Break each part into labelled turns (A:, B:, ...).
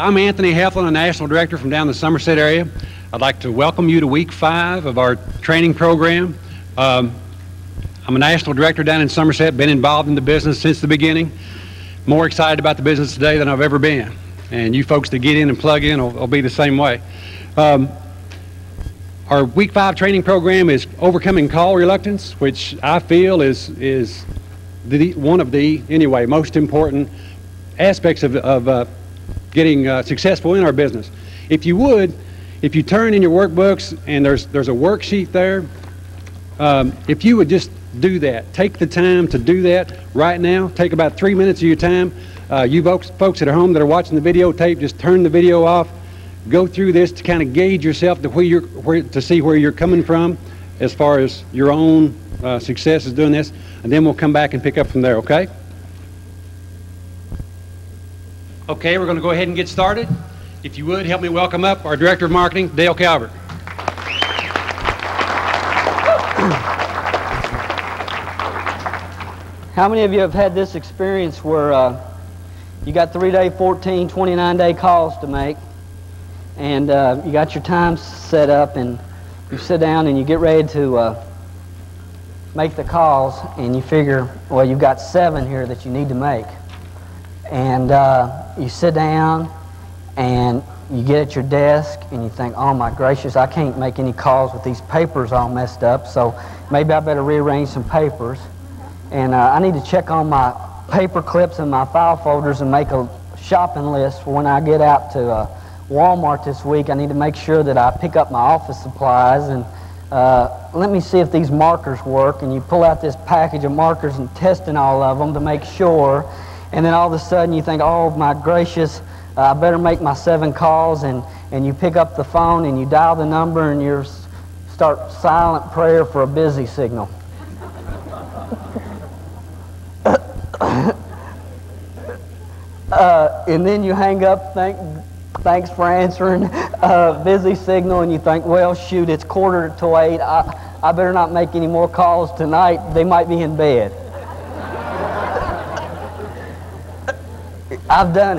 A: I'm Anthony Heflin, a National Director from down the Somerset area. I'd like to welcome you to week 5 of our training program. I'm a National Director down in Somerset, been involved in the business since the beginning. More excited about the business today than I've ever been. And you folks that get in and plug in will be the same way. Our week 5 training program is Overcoming Call Reluctance, which I feel is one of the, anyway, most important aspects of getting successful in our business. If you would, if you turn in your workbooks and there's a worksheet there, if you would just do that, take the time to do that right now. Take about 3 minutes of your time. You folks that are home that are watching the videotape, just turn the video off. Go through this to kind of gauge yourself to see where you're coming from as far as your own success is doing this, and then we'll come back and pick up from there, okay? Okay, we're going to go ahead and get started. If you would, help me welcome up our Director of Marketing, Dale Calvert.
B: How many of you have had this experience where you got 3-day, 14, 29-day calls to make, and you got your time set up, and you sit down and you get ready to make the calls, and you figure, well, you've got 7 here that you need to make. And you sit down and you get at your desk and you think, oh my gracious, I can't make any calls with these papers all messed up, so maybe I better rearrange some papers. And I need to check on my paper clips and my file folders and make a shopping list for when I get out to Walmart this week. I need to make sure that I pick up my office supplies, and let me see if these markers work. And you pull out this package of markers and testing all of them to make sure. And then all of a sudden you think, oh my gracious, I better make my 7 calls, and you pick up the phone and you dial the number and you start silent prayer for a busy signal. And then you hang up, thanks for answering, busy signal, and you think, well, shoot, it's 7:45. I better not make any more calls tonight. They might be in bed. I've done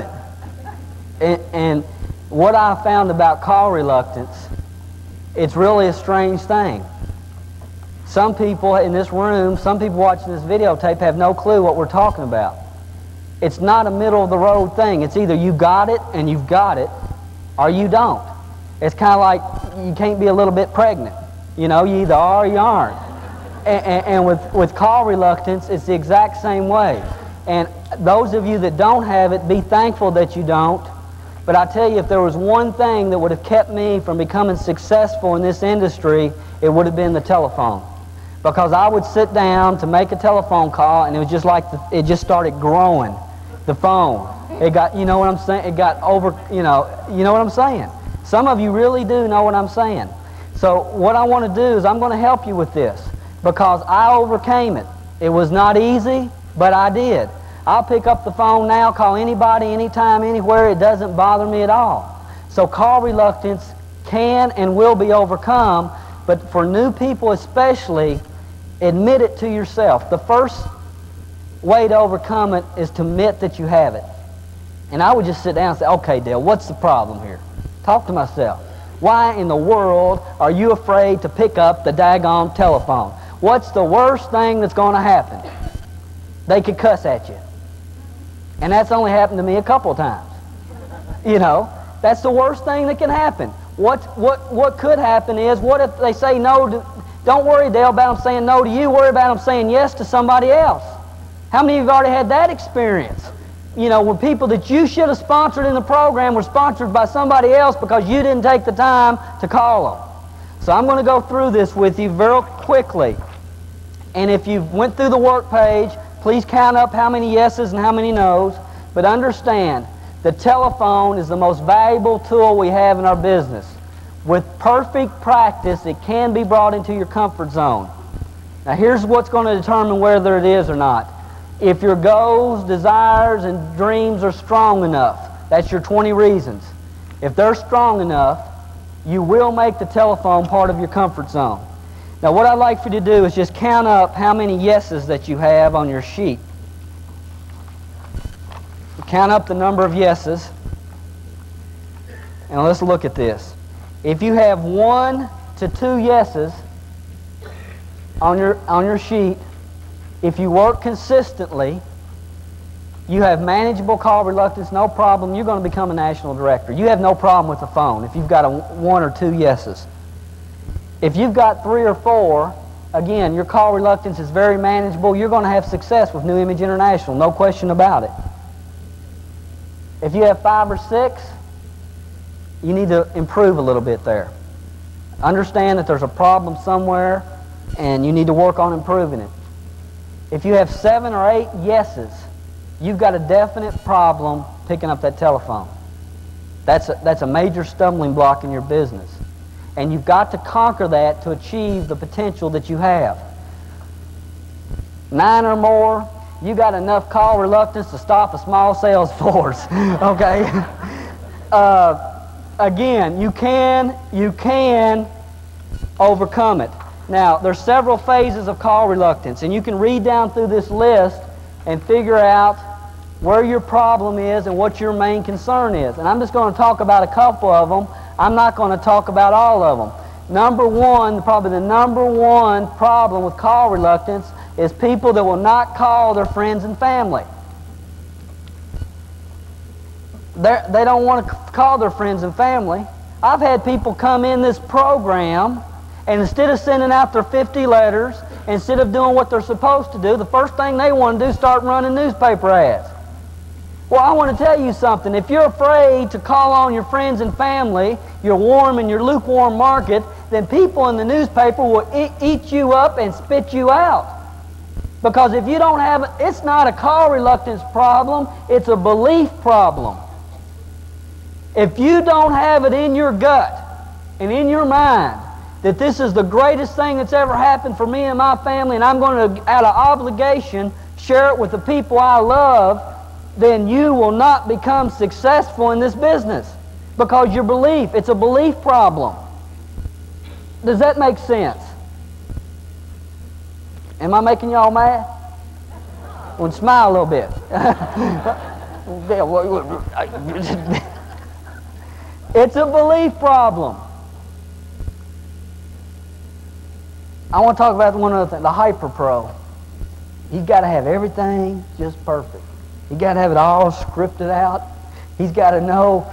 B: it. And what I found about call reluctance, it's really a strange thing. Some people in this room, some people watching this videotape have no clue what we're talking about. It's not a middle-of-the-road thing. It's either you got it and you've got it, or you don't. It's kind of like you can't be a little bit pregnant. You know, you either are or you aren't. And with call reluctance, it's the exact same way. And those of you that don't have it, be thankful that you don't. But I tell you, if there was one thing that would have kept me from becoming successful in this industry, it would have been the telephone. Because I would sit down to make a telephone call, and it was just like it just started growing. The phone. It got, you know what I'm saying? It got over, you know what I'm saying? Some of you really do know what I'm saying. So what I want to do is I'm going to help you with this, because I overcame it. It was not easy, but I did. I'll pick up the phone now, call anybody, anytime, anywhere. It doesn't bother me at all. So call reluctance can and will be overcome, but for new people especially, admit it to yourself. The first way to overcome it is to admit that you have it. And I would just sit down and say, okay, Dale, what's the problem here? Talk to myself. Why in the world are you afraid to pick up the daggone telephone? What's the worst thing that's going to happen? They could cuss at you. And that's only happened to me a couple of times. You know, that's the worst thing that can happen. What could happen is, what if they say no to, don't worry, Dale, about them saying no to you, worry about them saying yes to somebody else. How many of you have already had that experience? You know, when people that you should have sponsored in the program were sponsored by somebody else because you didn't take the time to call them. So I'm going to go through this with you very quickly. And if you went through the work page, please count up how many yeses and how many nos. But understand, the telephone is the most valuable tool we have in our business. With perfect practice, it can be brought into your comfort zone. Now here's what's going to determine whether it is or not. If your goals, desires, and dreams are strong enough, that's your 20 reasons. If they're strong enough, you will make the telephone part of your comfort zone. Now what I'd like for you to do is just count up how many yeses that you have on your sheet. Count up the number of yeses. And let's look at this. If you have 1 to 2 yeses on your sheet, if you work consistently, you have manageable call reluctance, no problem, you're going to become a national director. You have no problem with the phone if you've got 1 or 2 yeses. If you've got 3 or 4, again, your call reluctance is very manageable. You're going to have success with New Image International, no question about it. If you have 5 or 6, you need to improve a little bit there. Understand that there's a problem somewhere and you need to work on improving it. If you have 7 or 8 yeses, you've got a definite problem picking up that telephone. That's a major stumbling block in your business. And you've got to conquer that to achieve the potential that you have. 9 or more, you got enough call reluctance to stop a small sales force. Okay? Again, you can overcome it. Now, there's several phases of call reluctance, and you can read down through this list and figure out where your problem is and what your main concern is. And I'm just going to talk about a couple of them. I'm not going to talk about all of them. Number one, probably the number one problem with call reluctance is people that will not call their friends and family. They don't want to call their friends and family. I've had people come in this program, and instead of sending out their 50 letters, instead of doing what they're supposed to do, the first thing they want to do is start running newspaper ads. Well, I want to tell you something. If you're afraid to call on your friends and family, your warm and your lukewarm market, then people in the newspaper will eat you up and spit you out. Because if you don't have it, it's not a call reluctance problem, it's a belief problem. If you don't have it in your gut and in your mind that this is the greatest thing that's ever happened for me and my family, and I'm going to, out of obligation, share it with the people I love, then you will not become successful in this business. Because your belief, it's a belief problem. Does that make sense? Am I making y'all mad? Well, smile a little bit. It's a belief problem. I want to talk about one other thing, the hyper-pro. He's got to have everything just perfect. He's got to have it all scripted out. He's got to know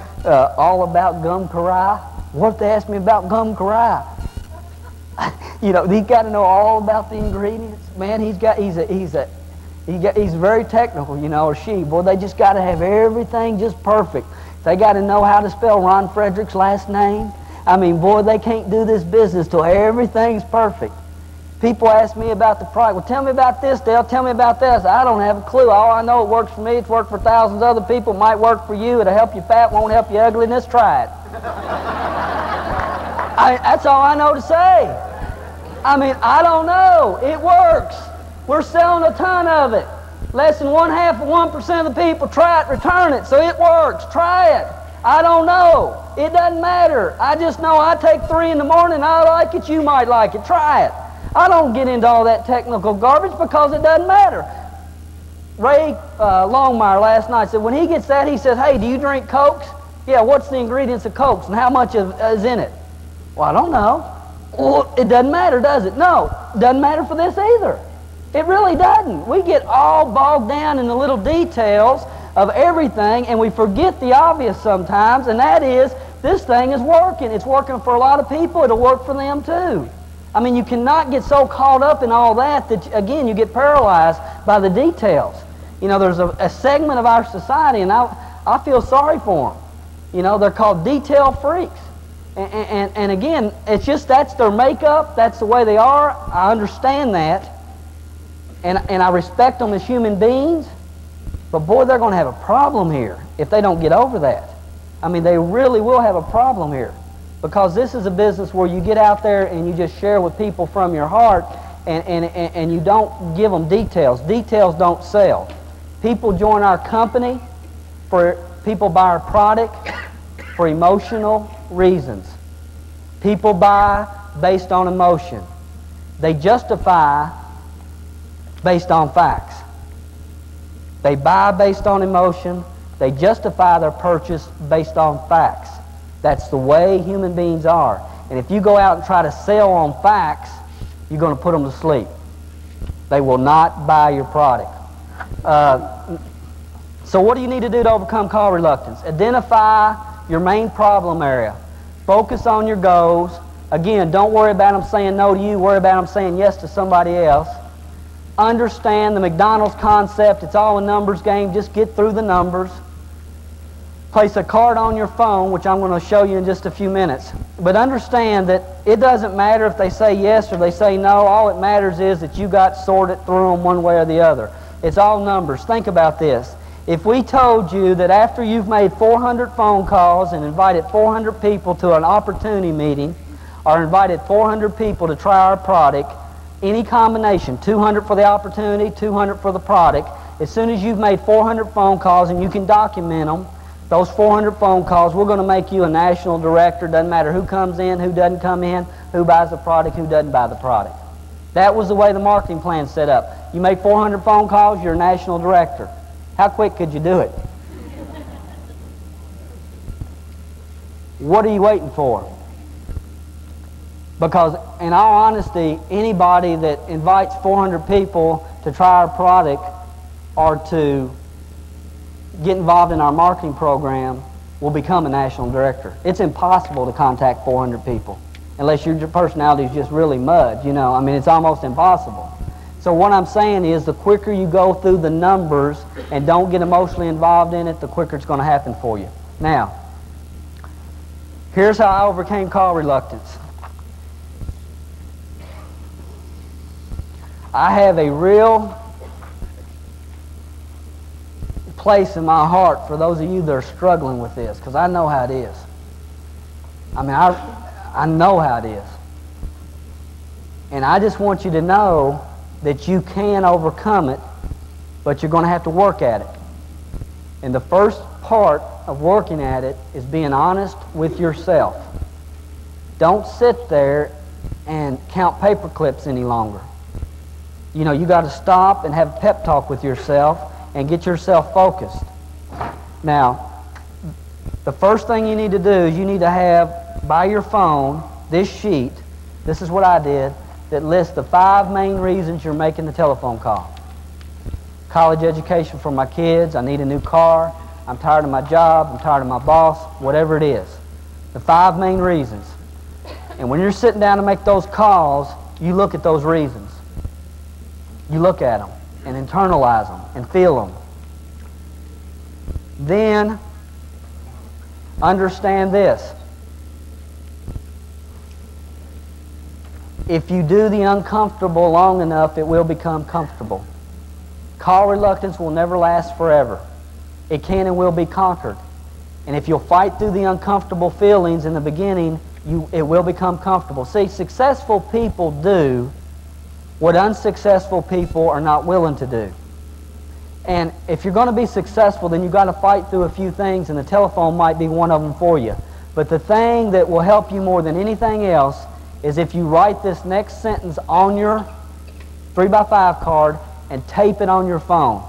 B: all about gum karai. What if they ask me about gum karai? You know, he's got to know all about the ingredients. Man, he's very technical, you know, or she. Boy, they just got to have everything just perfect. They got to know how to spell Ron Frederick's last name. I mean, boy, they can't do this business till everything's perfect. People ask me about the product. Well, tell me about this, Dale. Tell me about this. I don't have a clue. All I know, it works for me. It's worked for thousands of other people. It might work for you. It'll help you fat. Won't help you ugly. Let's try it. That's all I know to say. I mean, I don't know. It works. We're selling a ton of it. Less than 0.5% of the people try it, return it. So it works. Try it. I don't know. It doesn't matter. I just know I take 3 in the morning. I like it. You might like it. Try it. I don't get into all that technical garbage because it doesn't matter. Ray Longmire last night said when he gets that, he says, hey, do you drink Cokes? Yeah, what's the ingredients of Cokes and how much is in it? Well, I don't know. Well, it doesn't matter, does it? No, it doesn't matter for this either. It really doesn't. We get all bogged down in the little details of everything, and we forget the obvious sometimes, and that is this thing is working. It's working for a lot of people. It'll work for them too. I mean, you cannot get so caught up in all that that, again, you get paralyzed by the details. You know, there's a segment of our society, and I feel sorry for them. You know, they're called detail freaks. And again, it's just that's their makeup. That's the way they are. I understand that. And I respect them as human beings. But boy, they're going to have a problem here if they don't get over that. I mean, they really will have a problem here. Because this is a business where you get out there and you just share with people from your heart and you don't give them details. Details don't sell. People join our company, people buy our product for emotional reasons. People buy based on emotion. They justify based on facts. They buy based on emotion. They justify their purchase based on facts. That's the way human beings are. And if you go out and try to sell on facts, you're going to put them to sleep. They will not buy your product. So what do you need to do to overcome call reluctance? Identify your main problem area. Focus on your goals. Again, don't worry about them saying no to you. Worry about them saying yes to somebody else. Understand the McDonald's concept. It's all a numbers game. Just get through the numbers. Place a card on your phone, which I'm going to show you in just a few minutes. But understand that it doesn't matter if they say yes or they say no. All it matters is that you got sorted through them one way or the other. It's all numbers. Think about this. If we told you that after you've made 400 phone calls and invited 400 people to an opportunity meeting, or invited 400 people to try our product, any combination, 200 for the opportunity, 200 for the product, as soon as you've made 400 phone calls and you can document them, those 400 phone calls, we're going to make you a national director. Doesn't matter who comes in, who doesn't come in, who buys the product, who doesn't buy the product. That was the way the marketing plan's set up. You make 400 phone calls, you're a national director. How quick could you do it? What are you waiting for? Because in all honesty, anybody that invites 400 people to try our product or to get involved in our marketing program will become a national director. It's impossible to contact 400 people unless your personality is just really mud, you know. I mean, it's almost impossible. So what I'm saying is the quicker you go through the numbers and don't get emotionally involved in it, the quicker it's going to happen for you. Now, here's how I overcame call reluctance. I have a real place in my heart for those of you that are struggling with this, because I know how it is. I mean, I know how it is. And I just want you to know that you can overcome it, but you're going to have to work at it. And the first part of working at it is being honest with yourself. Don't sit there and count paper clips any longer. You know, you got to stop and have a pep talk with yourself and get yourself focused. Now, the first thing you need to do is you need to have by your phone this sheet. This is what I did, that lists the 5 main reasons you're making the telephone call. College education for my kids, I need a new car, I'm tired of my job, I'm tired of my boss, whatever it is. The 5 main reasons. And when you're sitting down to make those calls, you look at those reasons. You look at them and internalize them and feel them. Then understand this. If you do the uncomfortable long enough, it will become comfortable. Call reluctance will never last forever. It can and will be conquered. And if you'll fight through the uncomfortable feelings in the beginning, it will become comfortable. See, successful people do what unsuccessful people are not willing to do. And if you're going to be successful, then you've got to fight through a few things, and the telephone might be one of them for you. But the thing that will help you more than anything else is if you write this next sentence on your 3x5 card and tape it on your phone.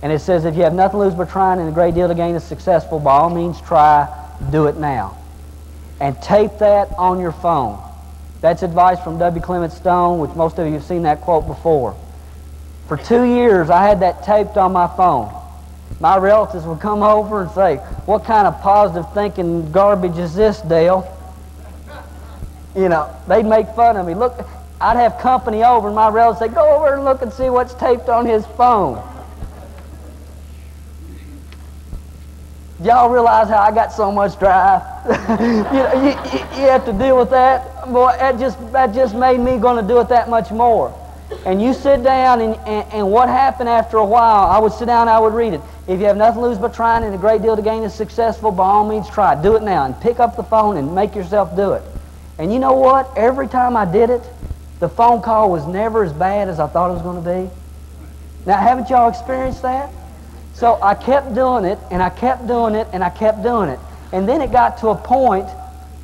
B: And it says, if you have nothing to lose but trying and a great deal to gain is successful, by all means try, do it now. And tape that on your phone. That's advice from W. Clement Stone, which most of you have seen that quote before. For 2 years, I had that taped on my phone. My relatives would come over and say, what kind of positive thinking garbage is this, Dale? You know, they'd make fun of me. Look, I'd have company over, and my relatives would say, go over and look and see what's taped on his phone. Y'all realize how I got so much drive? you have to deal with that. Boy, that just made me going to do it that much more. And you sit down, and what happened after a while, I would sit down and I would read it. If you have nothing to lose but trying and a great deal to gain is successful, by all means try. Do it now. And pick up the phone and make yourself do it. And you know what? Every time I did it, the phone call was never as bad as I thought it was going to be. Now, haven't y'all experienced that? So I kept doing it, and I kept doing it, and I kept doing it. And then it got to a point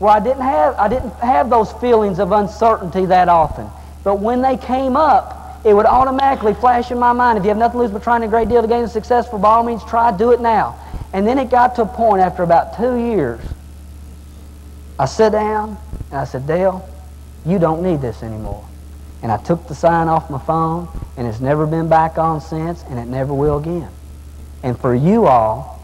B: where I didn't have those feelings of uncertainty that often. But when they came up, it would automatically flash in my mind, if you have nothing to lose but trying a great deal to gain a successful, by all means try, do it now. And then it got to a point after about 2 years I sat down and I said, Dale, you don't need this anymore. And I took the sign off my phone, and it's never been back on since, and it never will again. And for you all,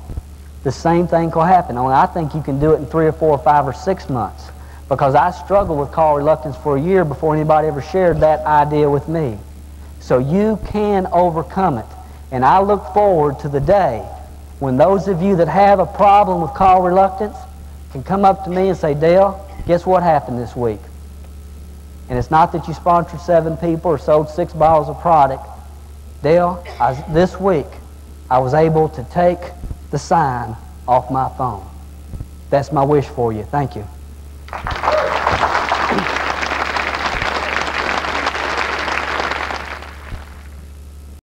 B: the same thing will happen. Only I think you can do it in 3 or 4 or 5 or 6 months, because I struggled with call reluctance for a year before anybody ever shared that idea with me. So you can overcome it. And I look forward to the day when those of you that have a problem with call reluctance can come up to me and say, Dale, guess what happened this week? And it's not that you sponsored 7 people or sold 6 bottles of product. Dale, this week, I was able to take the sign off my phone. That's my wish for you. Thank you.